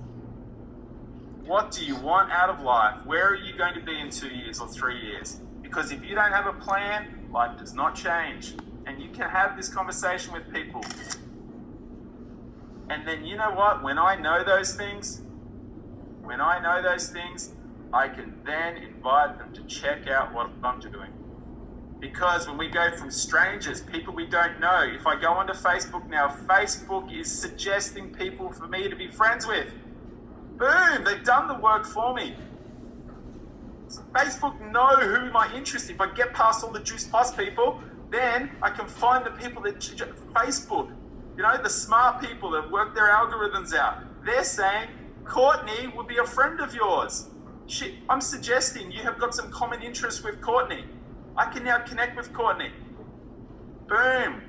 What do you want out of life? Where are you going to be in 2 years or 3 years? Because if you don't have a plan, life does not change. And you can have this conversation with people. And then you know what? When I know those things, I can then invite them to check out what I'm doing. Because when we go from strangers, people we don't know, if I go onto Facebook now, Facebook is suggesting people for me to be friends with. Boom, they've done the work for me. So Facebook know who my interest. If I get past all the Juice Plus people, then I can find the people that Facebook, you know, the smart people that work their algorithms out. They're saying, Courtney would be a friend of yours. I'm suggesting you have got some common interests with Courtney. I can now connect with Courtney. Boom.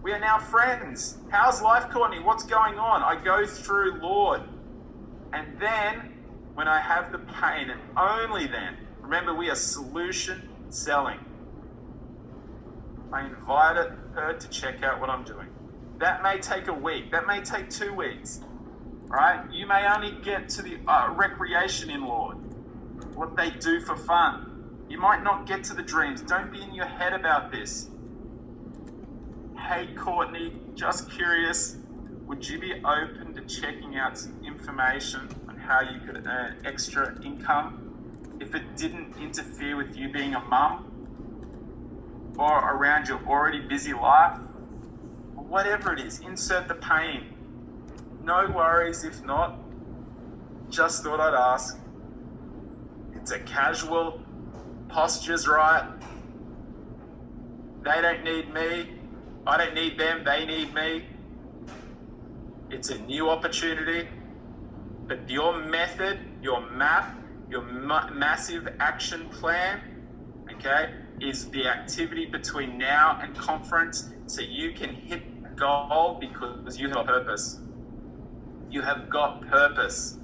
We are now friends. How's life, Courtney? What's going on? I go through Lord. And then, when I have the pain, and only then, remember we are solution selling. I invited her to check out what I'm doing. That may take a week. That may take 2 weeks. Right? You may only get to the recreation in Lord, what they do for fun. You might not get to the dreams. Don't be in your head about this. Hey, Courtney, just curious, would you be open to checking out some information on how you could earn extra income if it didn't interfere with you being a mum or around your already busy life? Or whatever it is, insert the pain. No worries if not. Just thought I'd ask. It's a casual, posture's right. They don't need me. I don't need them. They need me. It's a new opportunity. But your method, your map, your massive action plan, okay, is the activity between now and conference so you can hit the goal because you have a purpose. You have got purpose.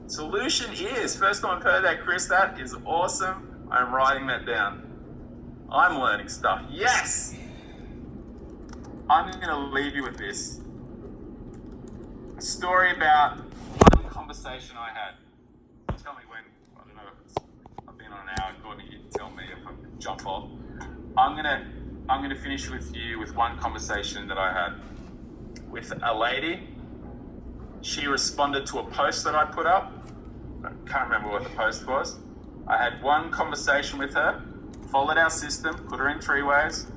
Solution is, first time I've heard that, Chris, that is awesome. I'm writing that down. I'm learning stuff. Yes! I'm going to leave you with this. A story about one conversation I had. Tell me when, I don't know if it's, I've been on an hour, Courtney, you tell me if I can jump off. I'm gonna finish with you with one conversation that I had with a lady. She responded to a post that I put up. I can't remember what the post was. I had one conversation with her, followed our system, put her in 3 ways.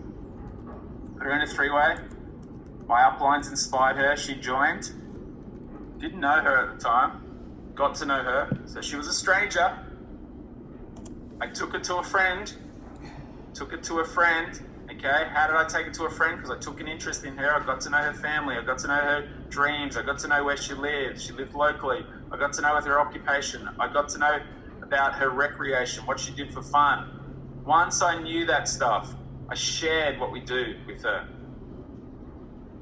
Put her in a 3-way. My uplines inspired her. She joined. Didn't know her at the time. Got to know her. So she was a stranger. I took her to a friend. Okay, how did I take her to a friend? Because I took an interest in her. I got to know her family. I got to know her dreams. I got to know where she lived. She lived locally. I got to know her occupation. I got to know about her recreation, what she did for fun. Once I knew that stuff, I shared what we do with her.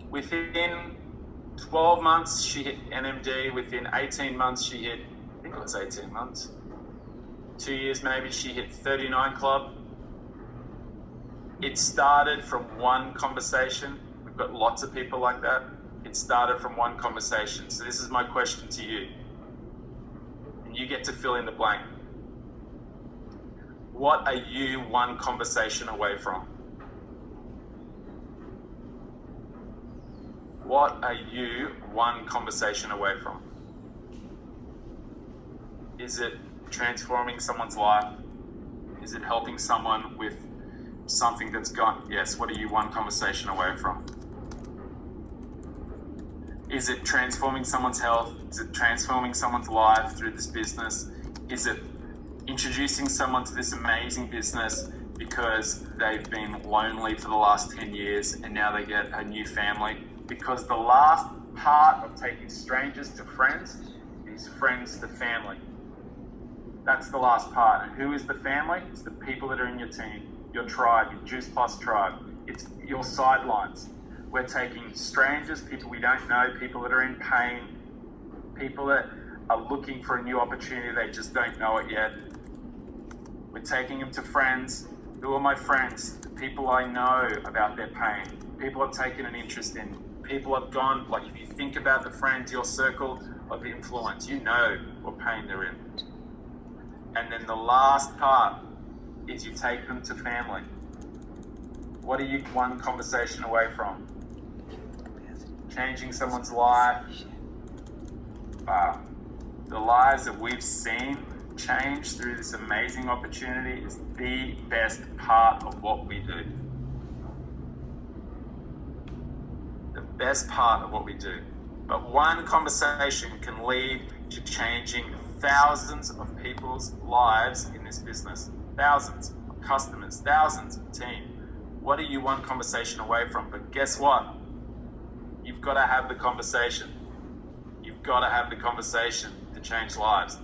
Within 12 months, she hit NMD. Within 18 months, she hit, I think it was 18 months. 2 years maybe, she hit 39 Club. It started from one conversation. We've got lots of people like that. It started from one conversation. So this is my question to you. And you get to fill in the blank. What are you one conversation away from? What are you one conversation away from? Is it transforming someone's life? Is it helping someone with something that's gone? Yes, what are you one conversation away from? Is it transforming someone's health? Is it transforming someone's life through this business? Is it introducing someone to this amazing business because they've been lonely for the last 10 years and now they get a new family? Because the last part of taking strangers to friends is friends to family. That's the last part. And who is the family? It's the people that are in your team, your tribe, your Juice Plus tribe. It's your sidelines. We're taking strangers, people we don't know, people that are in pain, people that are looking for a new opportunity, they just don't know it yet. We're taking them to friends. Who are my friends? The people I know about their pain, people I've taken an interest in, people I've gone, like if you think about the friends, your circle of influence, you know what pain they're in. And then the last part is you take them to family. What are you one conversation away from? Changing someone's life. Wow. The lives that we've seen change through this amazing opportunity is the best part of what we do. The best part of what we do. But one conversation can lead to changing thousands of people's lives in this business. Thousands of customers, thousands of team. What are you one conversation away from? But guess what? You've got to have the conversation. You've got to have the conversation to change lives.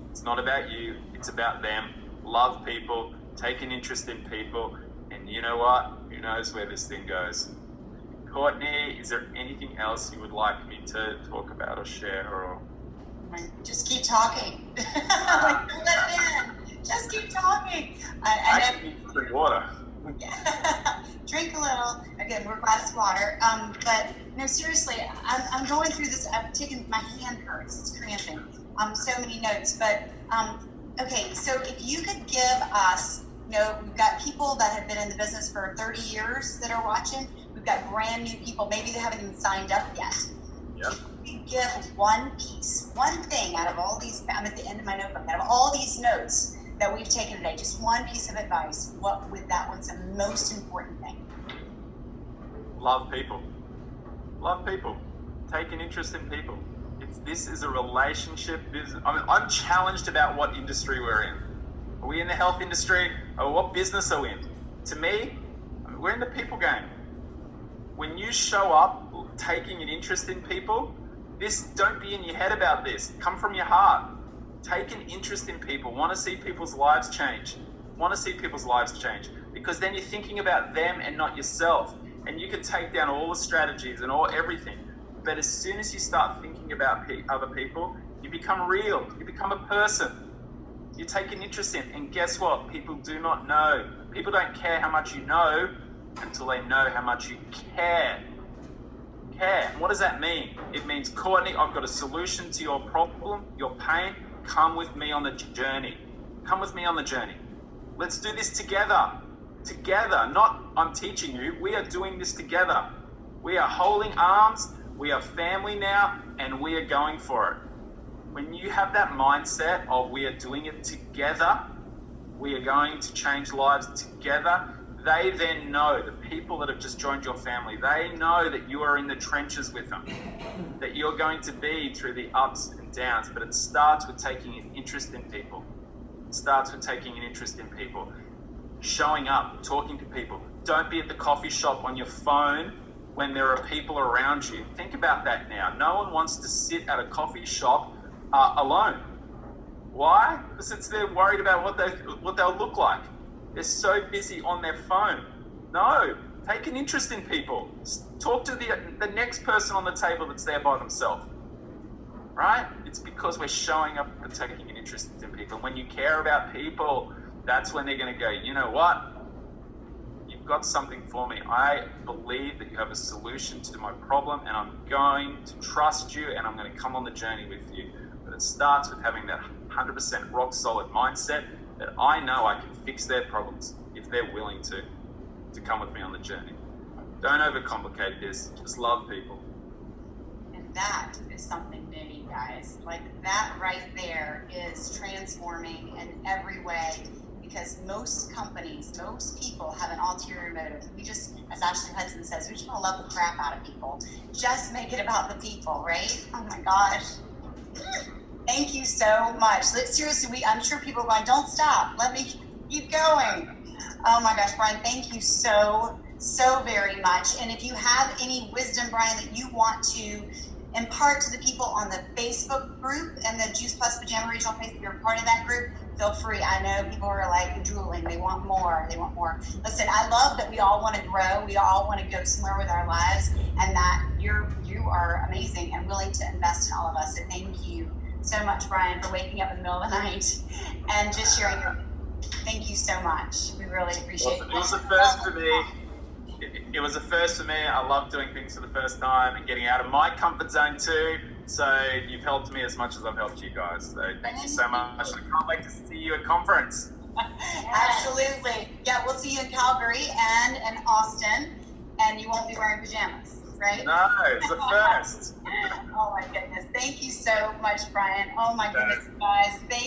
It's not about you, it's about them. Love people, take an interest in people, and you know what? Who knows where this thing goes? Courtney, is there anything else you would like me to talk about or share? Or just keep talking. Like, don't let it in. Just keep talking. I need to drink water. Yeah. Drink a little. Again, we're glass of water. But no, seriously, I'm going through this. I've taken, my hand hurts. It's cramping. So many notes. But okay, so if you could give us, we've got people that have been in the business for 30 years that are watching. We've got brand new people. Maybe they haven't even signed up yet. Yep. If you could give one piece, one thing out of all these, I'm at the end of my notebook, out of all these notes that we've taken today, just one piece of advice, what would that one's the most important thing? Love people. Love people. Take an interest in people. This is a relationship business. I'm challenged about what industry we're in. Are we in the health industry? Or what business are we in? To me, we're in the people game. When you show up taking an interest in people, don't be in your head about this. Come from your heart. Take an interest in people. Want to see people's lives change. Want to see people's lives change. Because then you're thinking about them and not yourself. And you can take down all the strategies and everything. But as soon as you start thinking about other people, you become real. You become a person. You take an interest in. And guess what? People do not know. People don't care how much you know until they know how much you care. Care. And what does that mean? It means, Courtney, I've got a solution to your problem, your pain. Come with me on the journey. Come with me on the journey. Let's do this together. Together. Not I'm teaching you. We are doing this together. We are holding arms. We are family now, and we are going for it. When you have that mindset of we are doing it together, we are going to change lives together, they then know, the people that have just joined your family, they know that you are in the trenches with them, that you're going to be through the ups and downs, but it starts with taking an interest in people. It starts with taking an interest in people. Showing up, talking to people. Don't be at the coffee shop on your phone when there are people around you. Think about that now. No one wants to sit at a coffee shop alone. Why? Because they're worried about what they'll look like. They're so busy on their phone. No, take an interest in people. Talk to the next person on the table that's there by themselves. Right? It's because we're showing up and taking an interest in people. When you care about people, that's when they're going to go, you know what? You've got something for me. I believe that you have a solution to my problem, and I'm going to trust you, and I'm going to come on the journey with you. But it starts with having that 100% rock solid mindset that I know I can fix their problems if they're willing to come with me on the journey. Don't overcomplicate this. Just love people. And that is something new, you guys. Like that right there is transforming in every way, because most companies, most people have an ulterior motive. We just, as Ashley Hudson says, we just want to love the crap out of people. Just make it about the people, right? Oh my gosh. Thank you so much. Seriously, I'm sure people are going, don't stop. Let me keep going. Oh my gosh, Brian, thank you so very much. And if you have any wisdom, Brian, that you want to impart to the people on the Facebook group and the Juice Plus Pajama Regional Facebook, you're part of that group, feel free. I know people are like drooling. They want more. Listen, I love that we all want to grow. We all want to go somewhere with our lives, and that you are amazing and willing to invest in all of us. So thank you so much, Brian, for waking up in the middle of the night and just sharing your. Thank you so much. We really appreciate it. It was the first for me. It was a first for me. I love doing things for the first time and getting out of my comfort zone too. So you've helped me as much as I've helped you guys. So thank you so much. I can't wait to see you at conference. Absolutely. Yeah, we'll see you in Calgary and in Austin, and you won't be wearing pajamas, right? No, it's the first. Oh my goodness. Thank you so much, Brian. Oh my goodness, guys.